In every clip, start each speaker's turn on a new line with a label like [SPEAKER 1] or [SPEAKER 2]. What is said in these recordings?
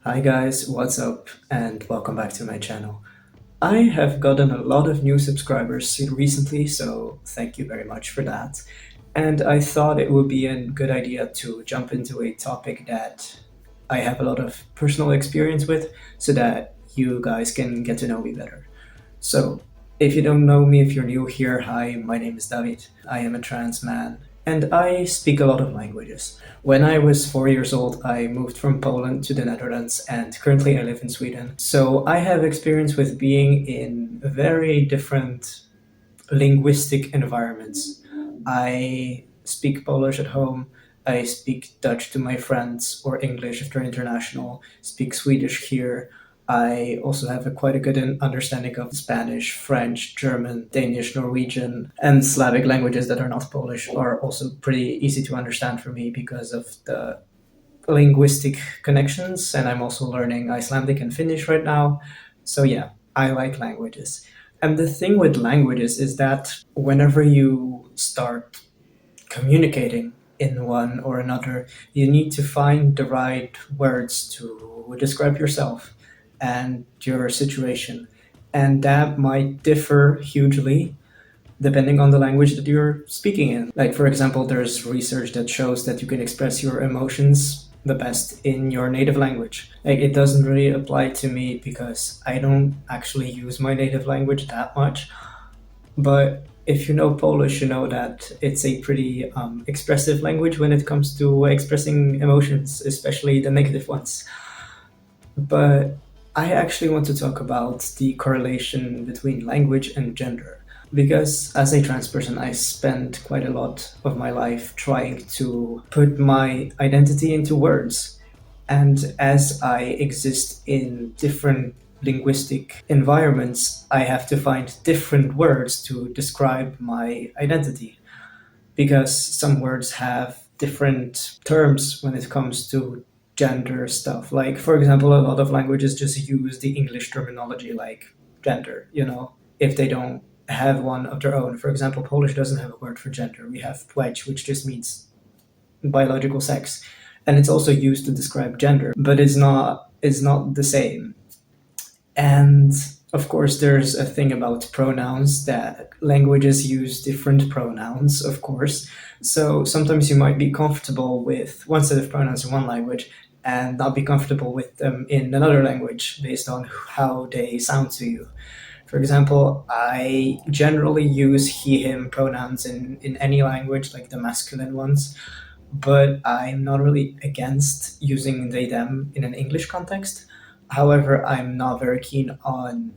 [SPEAKER 1] Hi guys, what's up? And welcome back to my channel. I have gotten a lot of new subscribers recently, so thank you very much for that. And I thought it would be a good idea to jump into a topic that I have a lot of personal experience with so that you guys can get to know me better. So, if you don't know me, if you're new here, hi, my name is David. I am a trans man and I speak a lot of languages. When I was 4 years old, I moved from Poland to the Netherlands and currently I live in Sweden. So, I have experience with being in very different linguistic environments. I speak Polish at home. I speak Dutch to my friends, or English if they're international, speak Swedish here. I also have quite a good understanding of Spanish, French, German, Danish, Norwegian, and Slavic languages that are not Polish are also pretty easy to understand for me because of the linguistic connections. And I'm also learning Icelandic and Finnish right now. So, yeah, I like languages. And the thing with languages is that whenever you start communicating in one or another, you need to find the right words to describe yourself and your situation. And that might differ hugely depending on the language that you're speaking in. Like, for example, there's research that shows that you can express your emotions the best in your native language. Like, it doesn't really apply to me because I don't actually use my native language that much. But if you know Polish, you know that it's a pretty expressive language when it comes to expressing emotions, especially the negative ones. But I actually want to talk about the correlation between language and gender. Because as a trans person, I spent quite a lot of my life trying to put my identity into words. And as I exist in different linguistic environments, I have to find different words to describe my identity. Because some words have different terms when it comes to gender stuff. Like, for example, a lot of languages just use the English terminology like gender, if they don't have one of their own. For example, Polish doesn't have a word for gender. We have płeć, which just means biological sex. And it's also used to describe gender, but it's not the same. And of course, there's a thing about pronouns that languages use different pronouns, of course. So sometimes you might be comfortable with one set of pronouns in one language and not be comfortable with them in another language based on how they sound to you. For example, I generally use he, him pronouns in any language, like the masculine ones, but I'm not really against using they, them in an English context. However, I'm not very keen on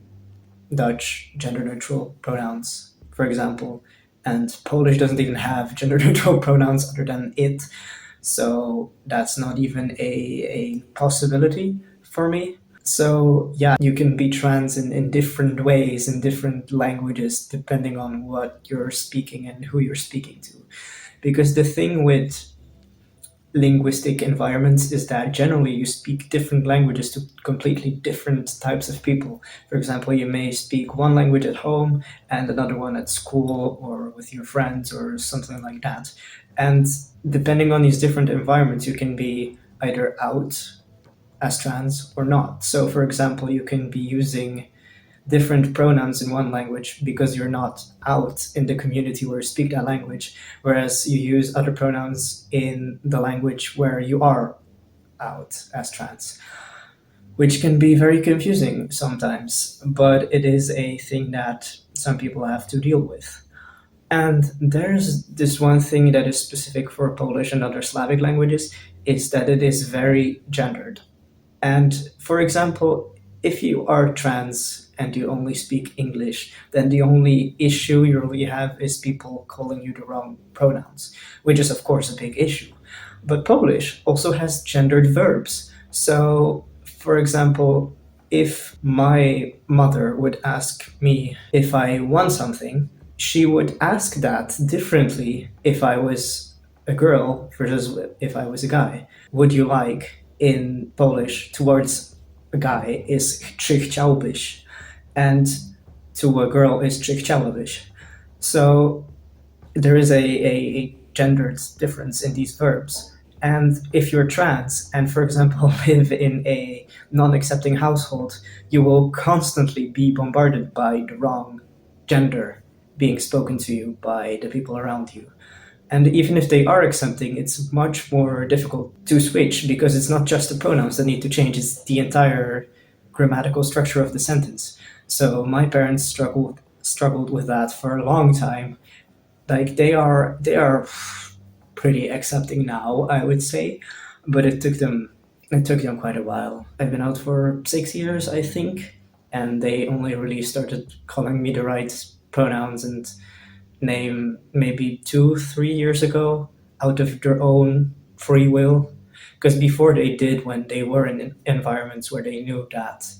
[SPEAKER 1] Dutch gender neutral pronouns, for example. And Polish doesn't even have gender neutral pronouns other than it. So that's not even a possibility for me. So, yeah, you can be trans in different ways, in different languages, depending on what you're speaking and who you're speaking to. Because the thing with linguistic environments is that generally you speak different languages to completely different types of people. For example, you may speak one language at home and another one at school or with your friends or something like that. And depending on these different environments, you can be either out as trans or not. So, for example, you can be using different pronouns in one language because you're not out in the community where you speak that language, whereas you use other pronouns in the language where you are out as trans, which can be very confusing sometimes, but it is a thing that some people have to deal with. And there's this one thing that is specific for Polish and other Slavic languages is that it is very gendered. And for example, if you are trans and you only speak English, then the only issue you really have is people calling you the wrong pronouns, which is, of course, a big issue. But Polish also has gendered verbs. So, for example, if my mother would ask me if I want something, she would ask that differently if I was a girl versus if I was a guy. Would you like in Polish towards a guy is czy chciałbyś, and to a girl is czy chciałabyś. So there is a gendered difference in these verbs. And if you're trans and, for example, live in a non accepting household, you will constantly be bombarded by the wrong gender being spoken to you by the people around you. And even if they are accepting, it's much more difficult to switch because it's not just the pronouns that need to change, it's the entire grammatical structure of the sentence. So my parents struggled with that for a long time. Like they are pretty accepting now, I would say, but it took them quite a while. I've been out for 6 years, I think, and they only really started calling me the right pronouns and name maybe 2 3 years ago, out of their own free will. Because before they did, when they were in environments where they knew that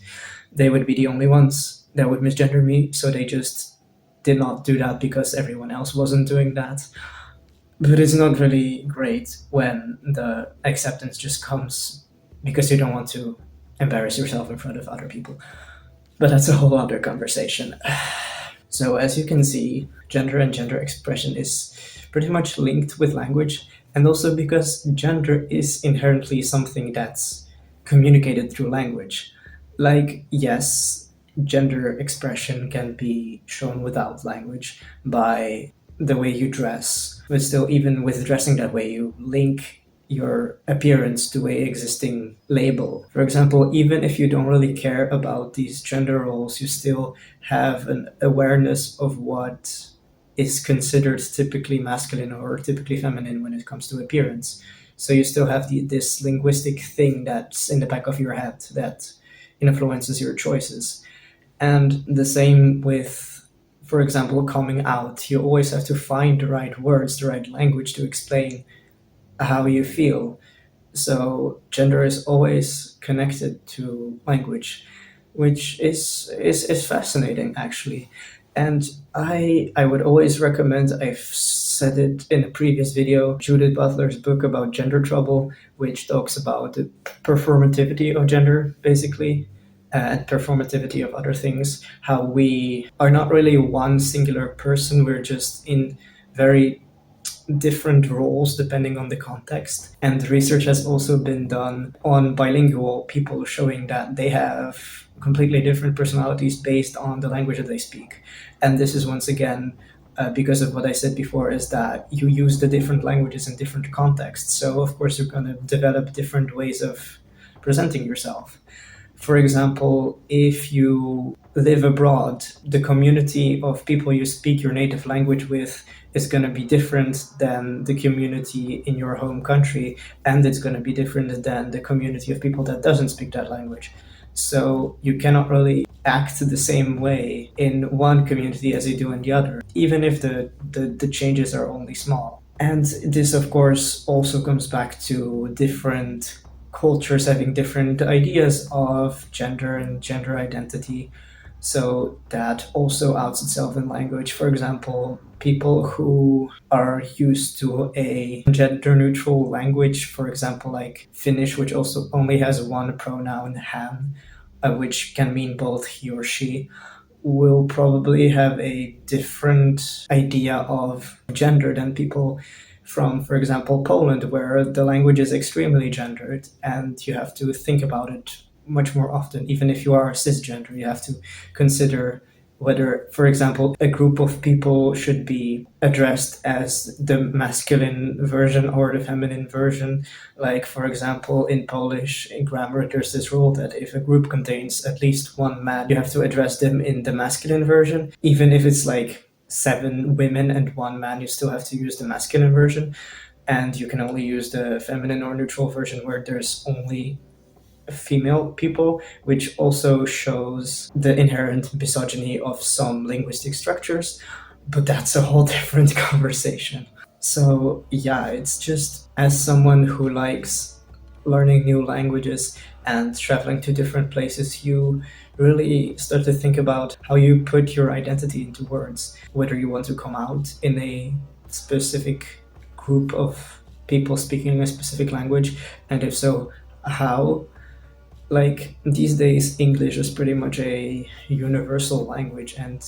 [SPEAKER 1] they would be the only ones that would misgender me, so they just did not do that because everyone else wasn't doing that. But it's not really great when the acceptance just comes because you don't want to embarrass yourself in front of other people. But that's a whole other conversation. So, as you can see, gender and gender expression is pretty much linked with language, and also because gender is inherently something that's communicated through language. Like, yes, gender expression can be shown without language by the way you dress, but still, even with dressing that way, you link your appearance to a existing label. For example, even if you don't really care about these gender roles, you still have an awareness of what is considered typically masculine or typically feminine when it comes to appearance. So you still have this linguistic thing that's in the back of your head that influences your choices. And the same with, for example, coming out. You always have to find the right words, the right language to explain how you feel. So gender is always connected to language, which is fascinating actually. And I would always recommend, I've said it in a previous video, Judith Butler's book about gender trouble, which talks about the performativity of gender, basically, and performativity of other things, how we are not really one singular person, we're just in very different roles depending on the context. And research has also been done on bilingual people showing that they have completely different personalities based on the language that they speak. And this is once again because of what I said before, is that you use the different languages in different contexts. So of course you're going to develop different ways of presenting yourself. For example, if you live abroad, the community of people you speak your native language with is going to be different than the community in your home country, and it's going to be different than the community of people that doesn't speak that language. So you cannot really act the same way in one community as you do in the other, even if the changes are only small. And this, of course, also comes back to different cultures having different ideas of gender and gender identity. So that also outs itself in language. For example, people who are used to a gender neutral language, for example, like Finnish, which also only has one pronoun, hän, which can mean both he or she, will probably have a different idea of gender than people from, for example, Poland, where the language is extremely gendered and you have to think about it much more often. Even if you are cisgender, you have to consider whether, for example, a group of people should be addressed as the masculine version or the feminine version. Like, for example, in Polish, in grammar, there's this rule that if a group contains at least one man, you have to address them in the masculine version. Even if it's like 7 women and 1 man, you still have to use the masculine version. And you can only use the feminine or neutral version where there's only female people, which also shows the inherent misogyny of some linguistic structures. But that's a whole different conversation. So, yeah, it's just, as someone who likes learning new languages and traveling to different places, you really start to think about how you put your identity into words, whether you want to come out in a specific group of people speaking a specific language, and if so, how. Like, these days, English is pretty much a universal language, and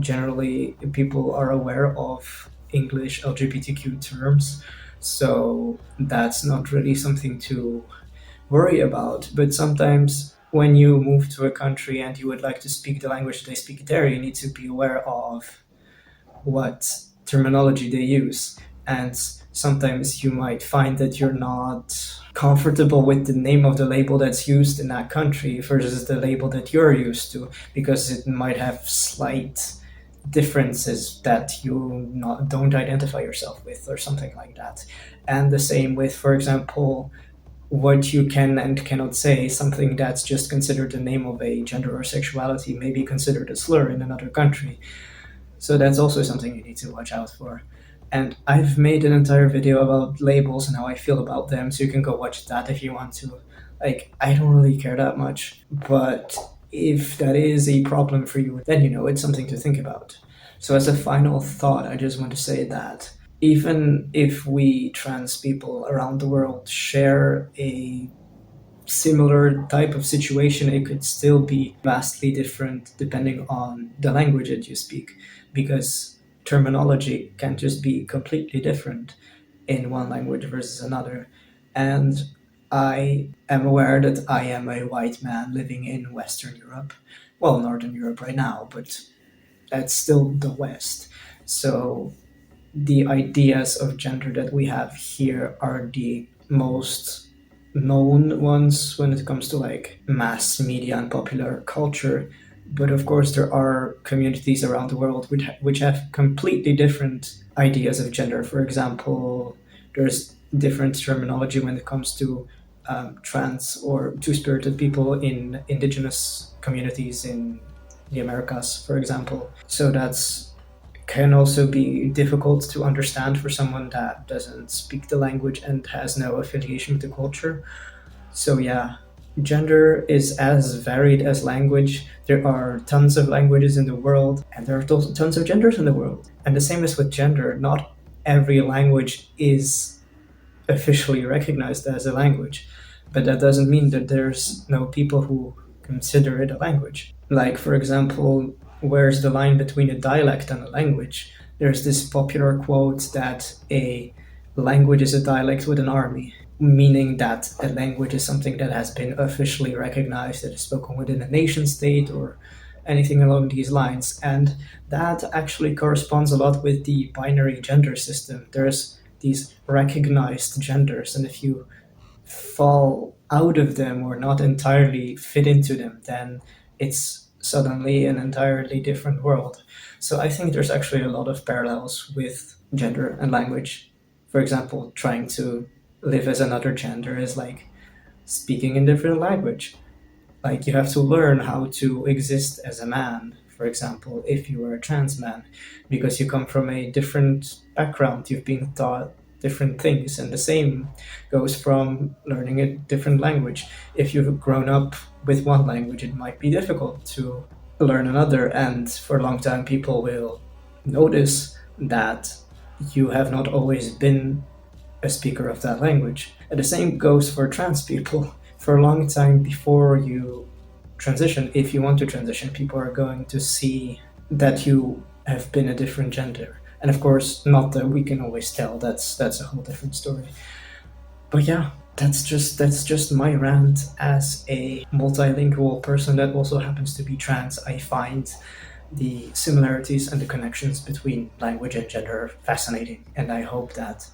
[SPEAKER 1] generally people are aware of English LGBTQ terms. So that's not really something to worry about. But sometimes when you move to a country and you would like to speak the language they speak there, you need to be aware of what terminology they use. And sometimes you might find that you're not comfortable with the name of the label that's used in that country versus the label that you're used to, because it might have slight differences that don't identify yourself with, or something like that. And the same with, for example, what you can and cannot say. Something that's just considered the name of a gender or sexuality may be considered a slur in another country. So that's also something you need to watch out for. And I've made an entire video about labels and how I feel about them, so you can go watch that if you want to. Like, I don't really care that much, but if that is a problem for you, then it's something to think about. So, as a final thought, I just want to say that even if we trans people around the world share a similar type of situation, it could still be vastly different depending on the language that you speak, because terminology can just be completely different in one language versus another. And I am aware that I am a white man living in Western Europe, well, Northern Europe right now, but that's still the West. So the ideas of gender that we have here are the most known ones when it comes to like mass media and popular culture. But of course, there are communities around the world which have completely different ideas of gender. For example, there's different terminology when it comes to trans or two-spirited people in indigenous communities in the Americas, for example. So that's can also be difficult to understand for someone that doesn't speak the language and has no affiliation with the culture. So, yeah, gender is as varied as language. There are tons of languages in the world, and there are tons of genders in the world. And the same is with gender. Not every language is officially recognized as a language, but that doesn't mean that there's no people who consider it a language. Like, for example, where's the line between a dialect and a language? There's this popular quote that a language is a dialect with an army, meaning that a language is something that has been officially recognized, that is spoken within a nation state or anything along these lines. And that actually corresponds a lot with the binary gender system. There's these recognized genders, and if you fall out of them or not entirely fit into them, then it's suddenly an entirely different world. So I think there's actually a lot of parallels with gender and language. For example, trying to live as another gender is like speaking a different language. Like, you have to learn how to exist as a man, for example, if you are a trans man, because you come from a different background, you've been taught different things. And the same goes from learning a different language. If you've grown up with one language, it might be difficult to learn another. And for a long time, people will notice that you have not always been a speaker of that language. And the same goes for trans people. For a long time before you transition, if you want to transition, people are going to see that you have been a different gender. And of course, not that we can always tell. That's a whole different story. But yeah, that's just my rant as a multilingual person that also happens to be trans. I find the similarities and the connections between language and gender fascinating, and I hope that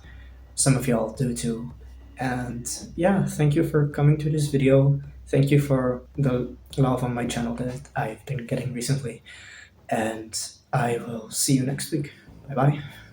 [SPEAKER 1] some of y'all do too. And yeah, thank you for coming to this video. Thank you for the love on my channel that I've been getting recently. And I will see you next week. Bye bye.